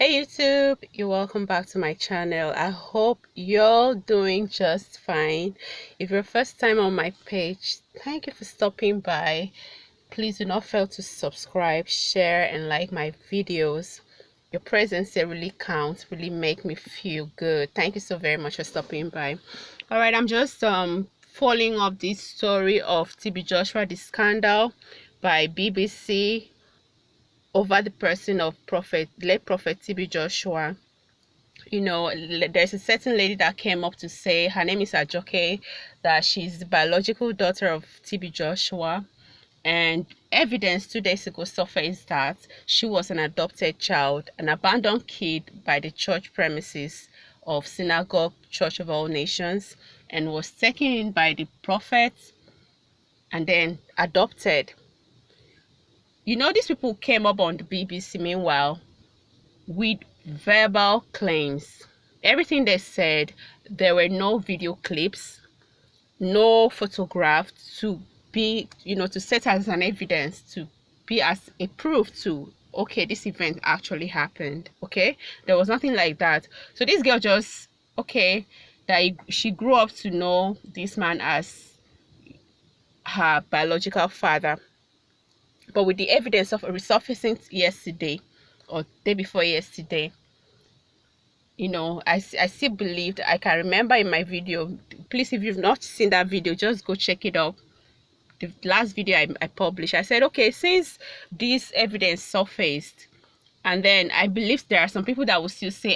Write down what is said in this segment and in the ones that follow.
Hey YouTube, you're welcome back to my channel. I hope you're doing just fine. If you're first time on my page, thank you for stopping by. Please do not fail to subscribe, share and like my videos. Your presence here really counts, really make me feel good. Thank you so very much for stopping by. All right, I'm just following up this story of TB Joshua, the scandal by BBC over the person of late prophet TB Joshua. You know, there's a certain lady that came up to say her name is Ajoke, that she's the biological daughter of TB Joshua, and evidence 2 days ago surfaced that she was an adopted child, an abandoned kid by the church premises of Synagogue Church of All Nations, and was taken in by the prophet and then adopted. You know, these people came up on the BBC meanwhile with verbal claims. Everything they said, there were no video clips, no photograph to be, to set as an evidence, to be as a proof to, okay, this event actually happened. Okay, there was nothing like that. So this girl just, okay, that she grew up to know this man as her biological father, but with the evidence of resurfacing yesterday or day before yesterday, I still believed. I can remember in my video, please, if you've not seen that video, just go check it out. The last video I published, I said, okay, since this evidence surfaced, and then I believe there are some people that will still say,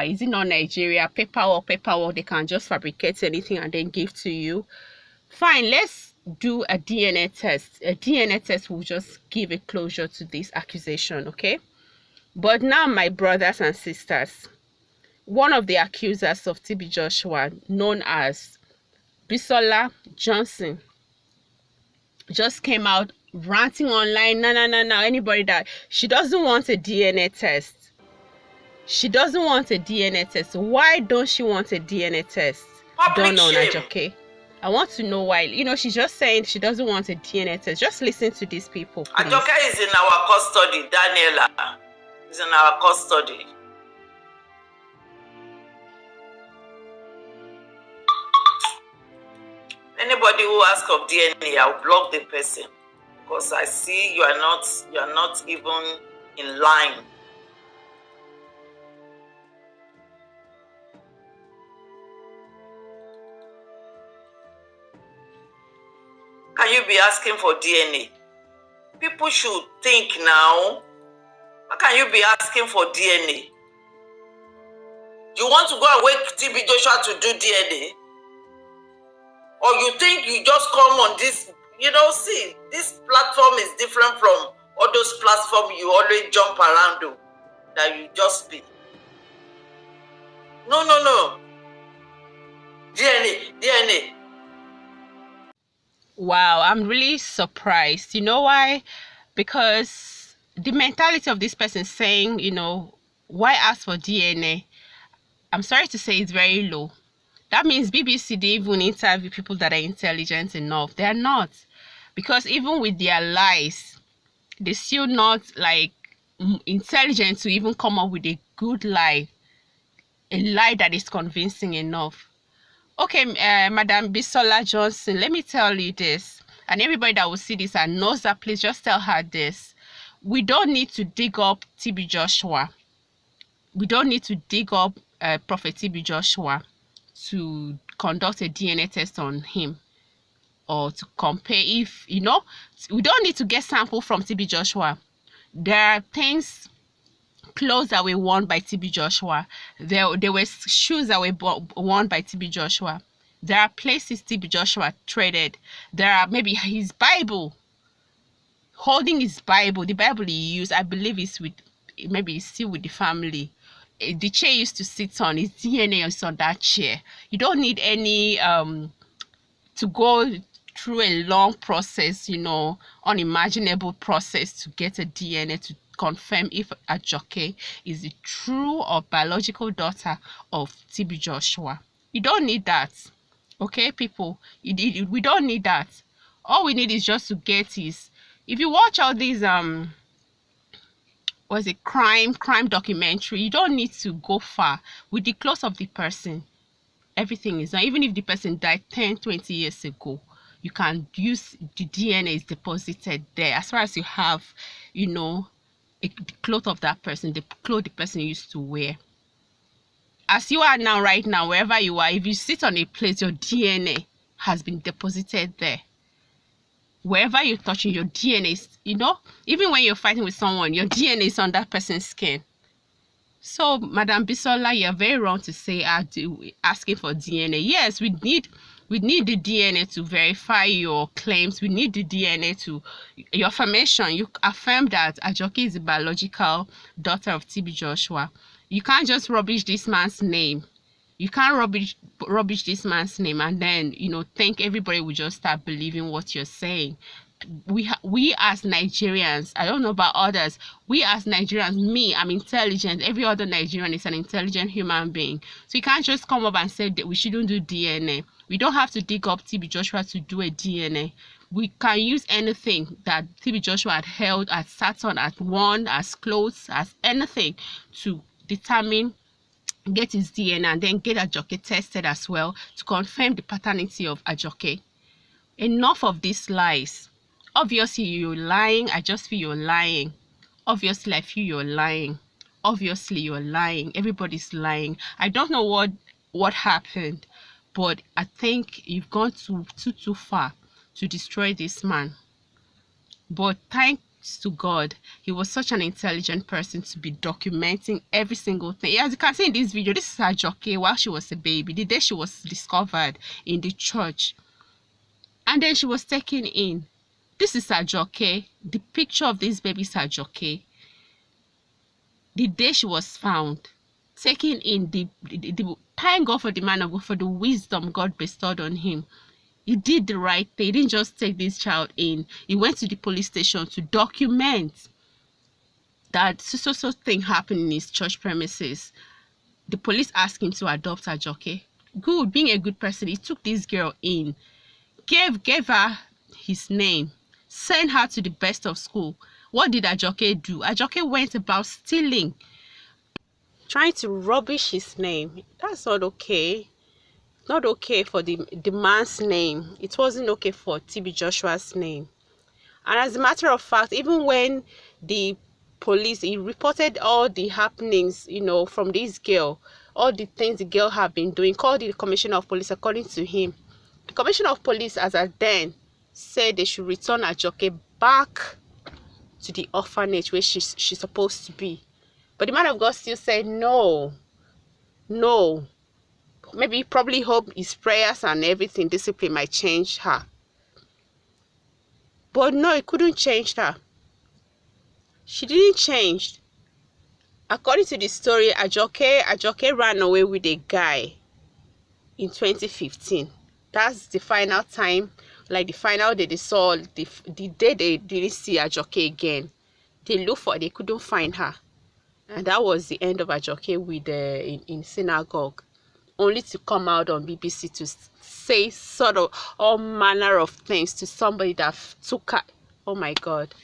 is it not Nigeria, paperwork, they can just fabricate anything and then give to you. Fine, let's do a DNA test. A DNA test will just give a closure to this accusation. Okay, but now, my brothers and sisters, one of the accusers of TB Joshua, known as Bisola Johnson, just came out ranting online. No, anybody that she doesn't want a DNA test. She doesn't want a DNA test. Why don't she want a DNA test? Don't know, Ajoke. I want to know why. She's just saying she doesn't want a DNA test. Just listen to these people, please. Ajoke is in our custody. Daniela is in our custody. Anybody who asks of DNA, I'll block the person, because I see you are not even in line. Can you be asking for DNA? People should think now. How can you be asking for DNA? You want to go and wake TB Joshua to do DNA? Or you think you just come on this, see, this platform is different from all those platforms you always jump around to, that you just be. No. DNA. Wow, I'm really surprised. You know why? Because the mentality of this person saying, why ask for DNA? I'm sorry to say it's very low. That means BBC didn't even interview people that are intelligent enough. They are not. Because even with their lies, they're still not intelligent to even come up with a good lie. A lie that is convincing enough. Okay, Madam Bisola Johnson, let me tell you this, and everybody that will see this and knows that, please just tell her this. We don't need to dig up TB Joshua. We don't need to dig up Prophet TB Joshua to conduct a DNA test on him, or to compare if, we don't need to get sample from TB Joshua. There are things, clothes that were worn by TB Joshua. There were shoes that were worn by TB Joshua. There are places TB Joshua traded. There are maybe his Bible, holding his Bible. The Bible he used, I believe, is maybe it's still with the family. The chair he used to sit on, his DNA is on that chair. You don't need any to go through a long process, unimaginable process to get a DNA to confirm if Ajoke is the true or biological daughter of TB Joshua. You don't need that. Okay, people, we don't need that. All we need is just to get his, if you watch all these was a crime documentary. You don't need to go far. With the clothes of the person, everything is done. Even if the person died 10-20 years ago, you can use the DNA is deposited there. As far as you have, you know, the cloth of that person, the clothes the person used to wear. As you are now, right now, wherever you are, if you sit on a place, your DNA has been deposited there. Wherever you're touching, your DNA is, you know, even when you're fighting with someone, your DNA is on that person's skin. So, Madam Bisola, you're very wrong to say asking for DNA. Yes, we need the DNA to verify your claims. We need the DNA to your affirmation. You affirm that Ajoke is the biological daughter of TB Joshua. You can't just rubbish this man's name. You can't rubbish this man's name and then, you know, think everybody will just start believing what you're saying. We as Nigerians, I don't know about others, we as Nigerians, me, I'm intelligent. Every other Nigerian is an intelligent human being. So you can't just come up and say that we shouldn't do DNA. We don't have to dig up TB Joshua to do a DNA. We can use anything that TB Joshua had held, as Saturn, as worn, as clothes, as anything to determine, get his DNA, and then get Ajoke tested as well to confirm the paternity of Ajoke. Enough of these lies. Obviously, you're lying. I just feel you're lying. Obviously, I feel you're lying. Obviously, you're lying. Everybody's lying. I don't know what happened, but I think you've gone too far to destroy this man. But thanks to God, he was such an intelligent person to be documenting every single thing. As you can see in this video, this is Ajoke while she was a baby, the day she was discovered in the church. And then she was taken in. This is Ajoke. The picture of this baby is Ajoke. The day she was found, taken in, thank God for the man of God, for the wisdom God bestowed on him. He did the right thing. He didn't just take this child in. He went to the police station to document that so thing happened in his church premises. The police asked him to adopt Ajoke. Good, being a good person, he took this girl in, gave her his name, sent her to the best of school. What did Ajoke do? Ajoke went about stealing, trying to rubbish his name. That's not okay. Not okay for the man's name. It wasn't okay for TB Joshua's name. And as a matter of fact, even when the police, he reported all the happenings, you know, from this girl, all the things the girl have been doing, called the commissioner of police. According to him, the commissioner of police, as at then, said they should return Ajoke back to the orphanage where she's supposed to be. But the man of God still said no. Maybe he probably hoped his prayers and everything, discipline, might change her. But no, it couldn't change her. She didn't change. According to the story, Ajoke ran away with a guy in 2015. That's the final time, like the final day they saw, the day they didn't see Ajoke again. They looked for her, they couldn't find her. And that was the end of Ajoke with in synagogue. Only to come out on BBC to say sort of all manner of things to somebody that took her. Oh my God.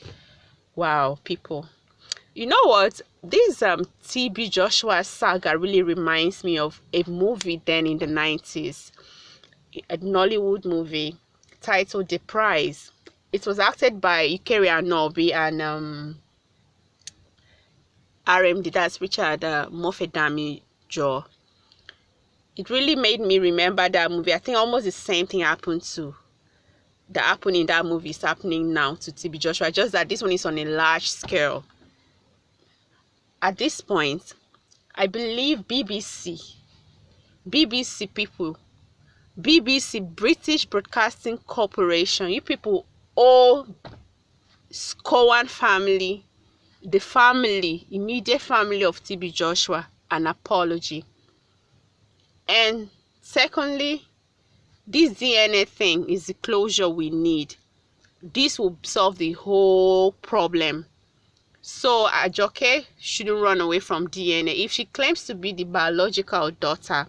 Wow, people. You know what? This TB Joshua saga really reminds me of a movie then in the 90s. A Nollywood movie titled The Prize. It was acted by Ikere Anobi and RMD, that's Richard Mofedami Joe. It really made me remember that movie. I think almost the same thing happened in that movie is happening now to TB Joshua, just that this one is on a large scale. At this point, I believe BBC people, BBC, British Broadcasting Corporation, you people owe Cowan family, the family, immediate family of TB Joshua, an apology. And secondly, this DNA thing is the closure we need. This will solve the whole problem. So Ajoke shouldn't run away from DNA. If she claims to be the biological daughter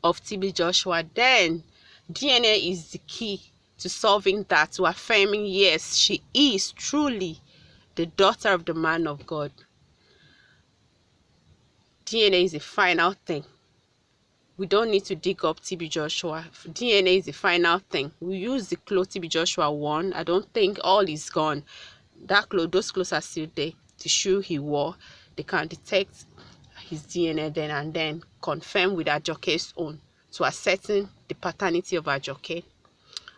of TB Joshua, then DNA is the key to solving that, to affirming, yes, she is truly the daughter of the man of God. DNA is the final thing. We don't need to dig up TB Joshua. DNA is the final thing. We use the clothes TB Joshua won. I don't think all is gone. Those clothes are still there. The shoe he wore, they can detect his DNA then and then, confirm with Ajoke's own to ascertain the paternity of Ajoke.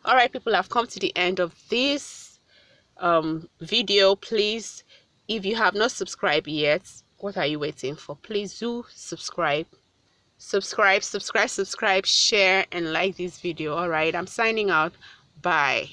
All right, people, I've come to the end of this video. Please, if you have not subscribed yet, what are you waiting for? Please do subscribe, share and like this video. All right, I'm signing out. Bye.